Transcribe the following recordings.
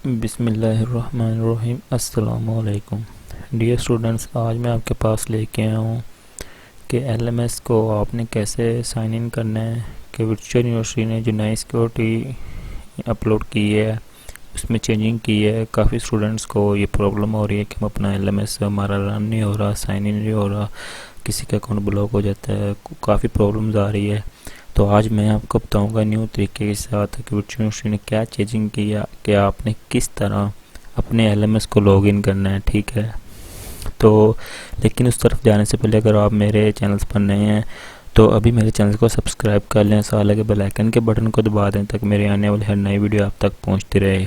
बिस्मिल्लाहिर्रहमानिर्रहीम। अस्सलामुअलैकुम dear students, आज मैं आपके पास लेके आया हूँ कि एलएमएस को आपने कैसे साइन इन करना है। कि वर्चुअल यूनिवर्सिटी ने जो नई सिक्योरिटी अपलोड की है उसमें चेंजिंग की है। काफ़ी स्टूडेंट्स को ये प्रॉब्लम हो रही है कि हम अपना एलएमएस हमारा रन नहीं हो रहा, साइन इन नहीं हो रहा, किसी का अकाउंट ब्लॉक हो जाता है, काफ़ी प्रॉब्लम्स आ रही है। तो आज मैं आपको बताऊंगा न्यू तरीके के साथ कि वर्चुअल यूनिवर्सिटी ने क्या चेंजिंग किया कि आपने किस तरह अपने एलएमएस को लॉगिन करना है। ठीक है, तो लेकिन उस तरफ जाने से पहले अगर आप मेरे चैनल्स पर नए हैं तो अभी मेरे चैनल को सब्सक्राइब कर लें, साथ लगे बेल आइकन के बटन को दबा दें ताकि मेरे आने वाली हर नई वीडियो आप तक पहुंचती रहे।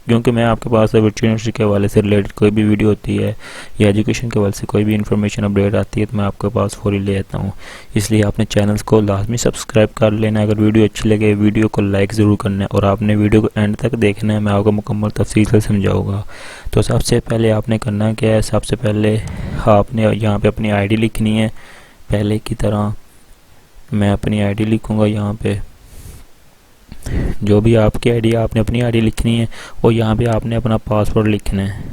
क्योंकि मैं आपके पास वर्चुअल यूनिवर्सिटी के हवाले से रिलेटेड कोई भी वीडियो होती है या एजुकेशन के हवाले से कोई भी इन्फॉर्मेशन अपडेट आती है तो मैं आपके पास फौरी ले आता हूँ। इसलिए आपने चैनल्स को लाजमी सब्सक्राइब कर लेना है। अगर वीडियो अच्छी लगे वीडियो को लाइक ज़रूर करना है और आपने वीडियो को एंड तक देखना है, मैं आपको मुकम्मल तफसील से समझाऊँगा। तो सबसे पहले आपने करना क्या है, सबसे पहले आपने यहाँ पर अपनी ID लिखनी है। पहले की तरह मैं अपनी ID लिखूँगा। यहाँ पे जो भी आपकी आईडी आपने अपनी आईडी लिखनी है और यहाँ पे आपने अपना पासवर्ड लिखना है।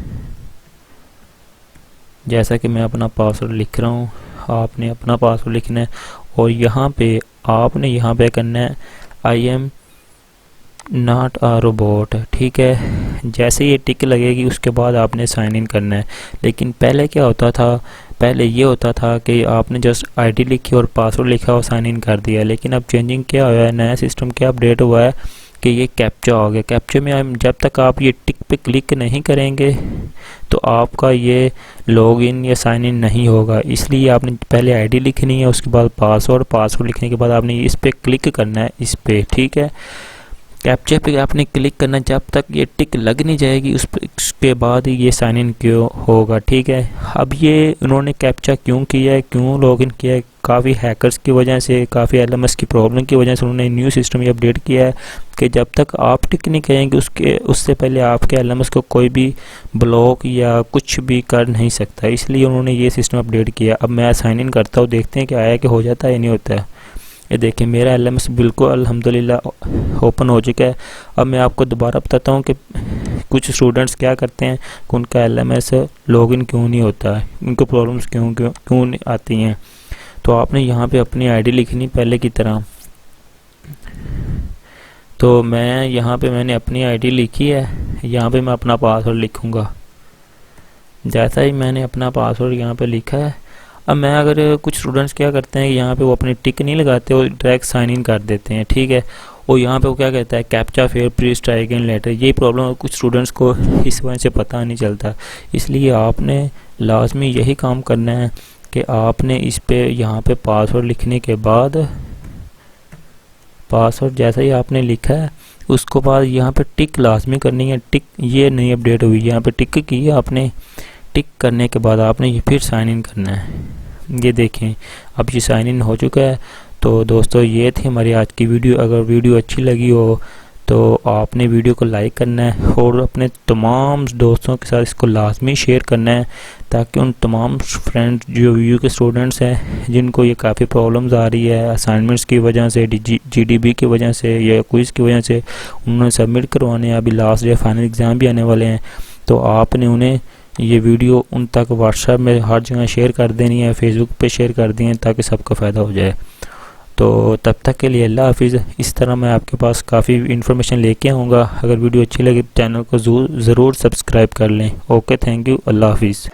जैसा कि मैं अपना पासवर्ड लिख रहा हूँ, आपने अपना पासवर्ड लिखना है और यहाँ पे आपने यहाँ पे करना है I am not a robot. ठीक है, जैसे ये टिक लगेगी उसके बाद आपने साइन इन करना है। लेकिन पहले क्या होता था, पहले ये होता था कि आपने जस्ट आईडी लिखी और पासवर्ड लिखा और साइन इन कर दिया। लेकिन अब चेंजिंग क्या हुआ है, नया सिस्टम क्या अपडेट हुआ है कि ये कैप्चा हो गया। कैप्चा में जब तक आप ये टिक पे क्लिक नहीं करेंगे तो आपका ये लॉगिन या साइन इन नहीं होगा। इसलिए आपने पहले आईडी लिखनी है, उसके बाद पासवर्ड लिखने के बाद आपने इस पर क्लिक करना है, इस पर। ठीक है, कैप्चा पे आपने क्लिक करना, जब तक ये टिक लग नहीं जाएगी उसके बाद ही ये साइन इन क्यों होगा। ठीक है, अब ये उन्होंने कैप्चा क्यों किया है, क्यों लॉगिन किया है, काफ़ी हैकर्स की वजह से, काफ़ी एलएमएस की प्रॉब्लम की वजह से उन्होंने न्यू सिस्टम ये अपडेट किया है कि जब तक आप टिक नहीं करेंगे उससे पहले आपके एलएमएस को कोई भी ब्लॉक या कुछ भी कर नहीं सकता। इसलिए उन्होंने ये सिस्टम अपडेट किया। अब मैं साइन इन करता हूँ, देखते हैं कि आया कि हो जाता है या नहीं होता है। ये देखिए मेरा एलएमएस बिल्कुल अल्हम्दुलिल्लाह ओपन हो चुका है। अब मैं आपको दोबारा बताता हूँ कि कुछ स्टूडेंट्स क्या करते हैं कि उनका एलएमएस लॉगिन क्यों नहीं होता है, उनको प्रॉब्लम्स क्यों नहीं आती हैं। तो आपने यहाँ पे अपनी आईडी लिखनी पहले की तरह। तो मैं यहाँ पे मैंने अपनी आईडी लिखी है, यहाँ पे मैं अपना पासवर्ड लिखूँगा। जैसा ही मैंने अपना पासवर्ड यहाँ पे लिखा है, अब मैं अगर कुछ स्टूडेंट्स क्या करते हैं कि यहाँ पे वो अपनी टिक नहीं लगाते और डायरेक्ट साइन इन कर देते हैं। ठीक है, और यहाँ पे वो क्या कहता है captcha fair please try again later. यही प्रॉब्लम कुछ स्टूडेंट्स को इस वजह से पता नहीं चलता। इसलिए आपने लाजमी यही काम करना है कि आपने इस पे यहाँ पे पासवर्ड लिखने के बाद, पासवर्ड जैसा ही आपने लिखा है उसको बाद यहाँ पे टिक लाजमी करनी है। टिक ये नहीं अपडेट हुई, यहाँ पे टिक की है आपने। टिक करने के बाद आपने ये फिर साइन इन करना है। ये देखें अब ये साइन इन हो चुका है। तो दोस्तों ये थी हमारी आज की वीडियो। अगर वीडियो अच्छी लगी हो तो आपने वीडियो को लाइक करना है और अपने तमाम दोस्तों के साथ इसको लाजमी शेयर करना है ताकि उन तमाम फ्रेंड्स जो यूयू के स्टूडेंट्स हैं जिनको ये काफ़ी प्रॉब्लम्स आ रही है असाइनमेंट्स की वजह से, जीडीबी की वजह से या क्विज़ की वजह से, उन्होंने सबमिट करवाने हैं। अभी लास्ट डे फाइनल एग्ज़ाम भी आने वाले हैं। तो आपने उन्हें ये वीडियो उन तक व्हाट्सएप में हर जगह शेयर कर देनी है, फेसबुक पे शेयर कर दी है ताकि सबका फ़ायदा हो जाए। तो तब तक के लिए अल्लाह हाफिज़। इस तरह मैं आपके पास काफ़ी इन्फॉर्मेशन लेके आऊँगा। अगर वीडियो अच्छी लगे चैनल को ज़रूर सब्सक्राइब कर लें। ओके, थैंक यू, अल्लाह हाफिज़।